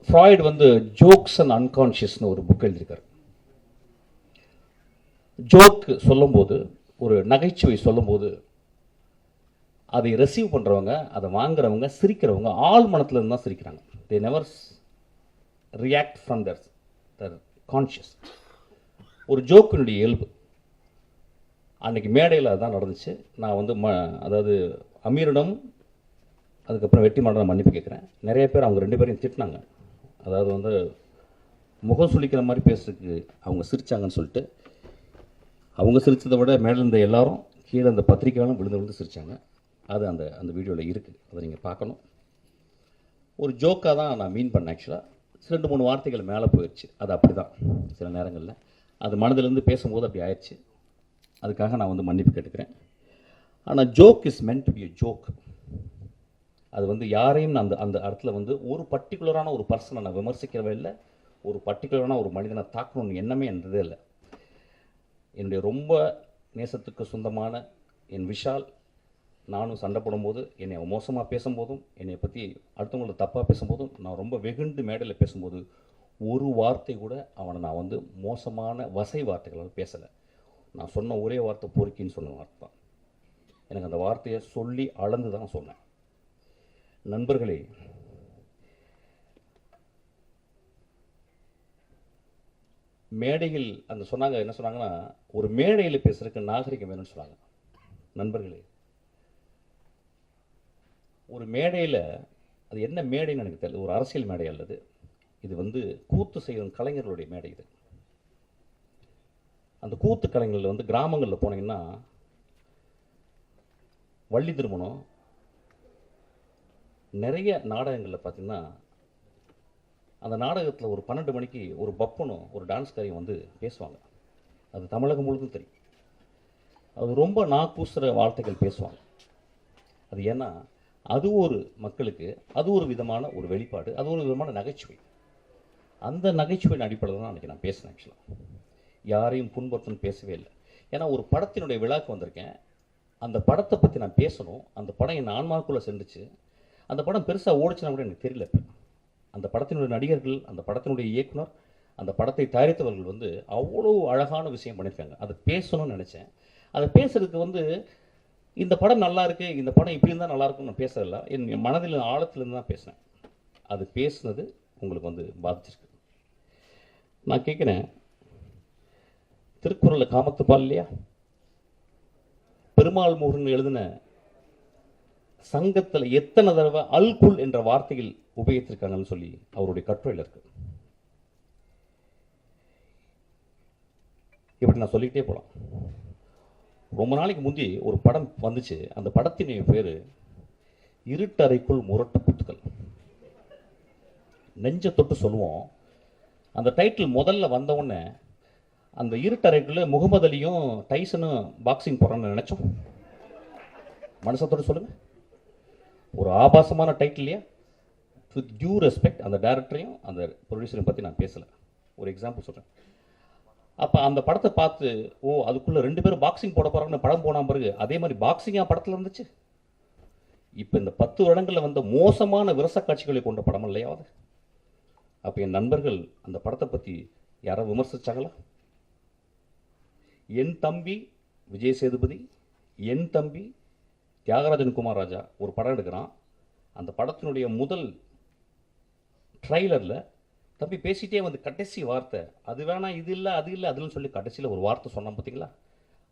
Freud வந்து jokes and அன்கான்ஷியஸ்னு ஒரு book எழுதியிருக்காரு. ஜோக் சொல்லும்போது, ஒரு நகைச்சுவை சொல்லும்போது, அதை ரிசீவ் பண்ணுறவங்க, அதை வாங்குறவங்க, சிரிக்கிறவங்க ஆள் மனத்தில் இருந்து தான் சிரிக்கிறாங்க. They never react from their conscious. ஒரு ஜோக்கினுடைய இயல்பு. அன்றைக்கி மேடையில் அதுதான் நடந்துச்சு. நான் வந்து அதாவது அமீரிடம் அதுக்கப்புறம் வெற்றிமாறன் மன்னிப்பு கேட்குறேன். நிறைய பேர் அவங்க 2 பேரையும் திட்டினாங்க. அதாவது வந்து முகம் சுளிக்கிற மாதிரி பேசுறதுக்கு அவங்க சிரித்தாங்கன்னு சொல்லிட்டு, அவங்க சிரித்ததை விட மேலே இருந்த எல்லாரும் கீழே அந்த பத்திரிக்கையாலும் விழுந்து விழுந்து சிரித்தாங்க. அது அந்த அந்த வீடியோவில் இருக்குது, அதை நீங்கள் பார்க்கணும். ஒரு ஜோக்காக தான் நான் மீன் பண்ணேன். ஆக்சுவலாக 2-3 வார்த்தைகள் மேலே போயிடுச்சு. அது அப்படி தான் சில நேரங்களில் அது மனதிலேருந்து பேசும்போது அப்படி ஆயிடுச்சு. அதுக்காக நான் வந்து மன்னிப்பு கேட்டுக்கிறேன். ஆனால் joke is meant to be a joke. அது வந்து யாரையும் அந்த அந்த இடத்துல வந்து ஒரு பர்டிகுலரான ஒரு பர்சனை நான் விமர்சிக்கவே இல்லை, ஒரு பர்டிகுலரான ஒரு மனிதனை தாக்கணும்னு எண்ணமே என்றதே இல்லை. என்னுடைய ரொம்ப நேசத்துக்கு சொந்தமான என் விஷால் நானும் சண்டை போடும்போது, என்னை மோசமாக பேசும்போதும், என்னை பற்றி அடுத்தவங்களை தப்பாக பேசும்போதும், நான் ரொம்ப வெகுண்டு மேடையில் பேசும்போது ஒரு வார்த்தை கூட அவனை நான் வந்து மோசமான வசை வார்த்தைகளால் பேசலை. நான் சொன்ன ஒரே வார்த்தை பொறுக்கின்னு சொன்ன வார்த்தை தான். எனக்கு அந்த வார்த்தையை சொல்லி அளந்து தான் சொன்னேன். நண்பர்களே, மேடையில் அந்த சொன்னாங்க, என்ன சொன்னாங்கன்னா, ஒரு மேடையில் பேசுறதுக்கு நாகரிகம் வேணும்னு சொன்னாங்க. நண்பர்களே, ஒரு மேடையில், அது என்ன மேடைன்னு எனக்கு தெரியல, ஒரு அரசியல் மேடை அல்லது இது வந்து கூத்து செய்யும் கலைஞர்களுடைய மேடை. இது அந்த கூத்து கலைஞர்கள் வந்து கிராமங்களில் போனீங்கன்னா, வள்ளி திருமணம் நிறைய நாடகங்களில் பார்த்தீங்கன்னா, அந்த நாடகத்தில் ஒரு 12 மணிக்கு ஒரு பப்பனும் ஒரு டான்ஸ்காரியும் வந்து பேசுவாங்க. அது தமிழகம் முழுதும் தெரியும். அது ரொம்ப நாக்கூசுற வார்த்தைகள் பேசுவாங்க. அது ஏன்னா அது ஒரு மக்களுக்கு அது ஒரு விதமான ஒரு வெளிப்பாடு, அது ஒரு விதமான நகைச்சுவை. அந்த நகைச்சுவையின் அடிப்படையில் தான் அன்றைக்கி நான் பேசினேன். ஆக்சுவலாக யாரையும் புண்படுத்தணும்னு பேசவே இல்லை. ஏன்னா ஒரு படத்தினுடைய விழாக்கு வந்திருக்கேன், அந்த படத்தை பற்றி நான் பேசணும். அந்த படம் என் ஆன்மாக்குள்ளே சென்றுச்சு. அந்த படம் பெருசாக ஓடிச்சுன்னா கூட எனக்கு தெரியல. அந்த படத்தினுடைய நடிகர்கள், அந்த படத்தினுடைய இயக்குனர், அந்த படத்தை தயாரித்தவர்கள் வந்து அவ்வளோ அழகான விஷயம் பண்ணியிருக்காங்க. அதை பேசணும்னு நினச்சேன். அதை பேசுறதுக்கு வந்து இந்த படம் நல்லா இருக்கு, இந்த படம் இப்படி இருந்தால் நல்லா இருக்கும்னு நான் பேசல. என் மனதில் ஆழத்திலிருந்து தான் பேசினேன். அது பேசுனது உங்களுக்கு வந்து பாதிச்சிருக்கு. நான் கேட்குறேன், திருக்குறளில் காமத்துப்பால் இல்லையா, பெருமாள் முருகன் எழுதின சங்கத்தில் எத்தனை தடவை அல்குல் என்ற வார்த்தையில் உபயோகித்திருக்காங்கன்னு சொல்லி அவருடைய கட்டுரையில் இருக்கு. இப்படி நான் சொல்லிக்கிட்டே போகலாம். ரொம்ப நாளைக்கு முந்தி ஒரு படம் வந்துச்சு. அந்த படத்தின் பேர் இருட்டறைக்குள் முரட்டு குத்துக்கள். நெஞ்ச தொட்டு சொல்லுவோம். அந்த டைட்டில் முதல்ல வந்தவுடனே அந்த இருட்டறைக்குள்ள முகமது அலியும் டைசனும் பாக்ஸிங் போகிறான்னு நினச்சோம். மனசத்தோடு சொல்லுங்கள். ஒரு ஆபாசமான டைட்டில் இல்லையா? வித் டியூ ரெஸ்பெக்ட் அந்த டைரக்டரையும் அந்த ப்ரொடியூசரையும் பற்றி நான் பேசலை, ஒரு எக்ஸாம்பிள் சொல்கிறேன். அப்போ அந்த படத்தை பார்த்து, ஓ அதுக்குள்ளே 2 பேரும் பாக்ஸிங் போட போகிறாங்கன்னு படம் போன பிறகு அதே மாதிரி பாக்ஸிங்காக படத்தில் இருந்துச்சு. இப்போ இந்த 10 வருடங்களில் வந்த மோசமான விரச காட்சிகளை கொண்ட படம் இல்லையாவது. அப்போ என் நண்பர்கள் அந்த படத்தை பற்றி யாரோ விமர்சிச்சாங்களா? என் தம்பி விஜய் சேதுபதி, என் தம்பி தியாகராஜன் குமார் ராஜா ஒரு படம் எடுக்கிறான். அந்த படத்தினுடைய முதல் ட்ரைலரில் தம்பி பேசிகிட்டே வந்து கடைசி வார்த்தை, அது வேணாம், இது இல்லை, அது இல்லை, அதுன்னு சொல்லி கடைசியில் ஒரு வார்த்தை சொன்னான் பார்த்தீங்களா?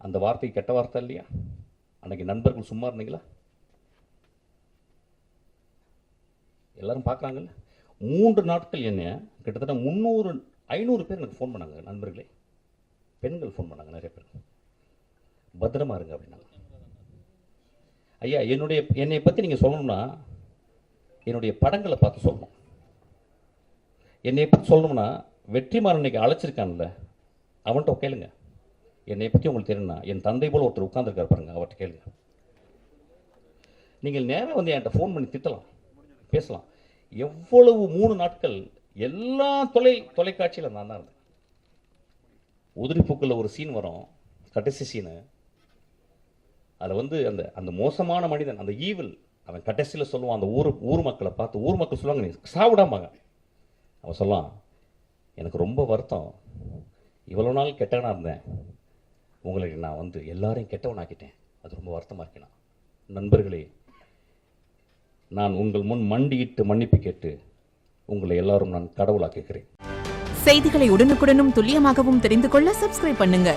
அந்த வார்த்தை கெட்ட வார்த்தை இல்லையா? அன்றைக்கி நண்பர்கள் சும்மா இருந்தீங்களா? எல்லாரும் பார்க்குறாங்கல்ல. 3 நாட்கள் என்ன கிட்டத்தட்ட 300-500 பேர் எனக்கு ஃபோன் பண்ணாங்க. நண்பர்களே, பெண்கள் ஃபோன் பண்ணாங்க நிறைய பேர். பத்திரமா இருங்க அப்படின்னாங்க. ஐயா, என்னை பற்றி நீங்கள் சொல்லணும்னா என்னுடைய படங்களை பார்த்து சொல்லணும். என்னை பற்றி சொல்லணும்னா வெற்றிமாறன் இன்னைக்கு அழைச்சிருக்கான்ல, அவன்கிட்ட கேளுங்க. என்னை பற்றி உங்களுக்கு தெரியும்னா என் தந்தை போல் ஒருத்தர் உட்கார்ந்துருக்கார் பாருங்க, அவர்கிட்ட கேளுங்க. நீங்கள் நேராக வந்து என்கிட்ட ஃபோன் பண்ணி திட்டலாம், பேசலாம். எவ்வளவு 3 நாட்கள் எல்லா தொலைக்காட்சியில் நான் தான் இருந்தேன். உதிரிப்பூக்களில் ஒரு சீன் வரும், கடைசி சீனு. அதில் வந்து அந்த அந்த மோசமான மனிதன், அந்த ஈவில், அவன் கடைசியில் சொல்லுவான் அந்த ஊர் மக்களை பார்த்து. ஊர் மக்கள் சொல்லுவாங்க, நீ சாப்பிடாமாங்க, அவன் சொல்லலாம், எனக்கு ரொம்ப வருத்தம், இவ்வளோ நாள் கெட்டவனாக இருந்தேன், உங்களுக்கு நான் வந்து எல்லாரையும் கெட்டவனாக்கிட்டேன், அது ரொம்ப வருத்தமாக இருக்கேன். நண்பர்களே, நான் உங்கள் முன் மண்டியிட்டு மன்னிப்பு கேட்டு உங்களை எல்லாரும் நான் கடவுளாக்குகிறேன். செய்திகளை உடனுக்குடனும் துல்லியமாகவும் தெரிந்து கொள்ள சப்ஸ்கிரைப் பண்ணுங்க.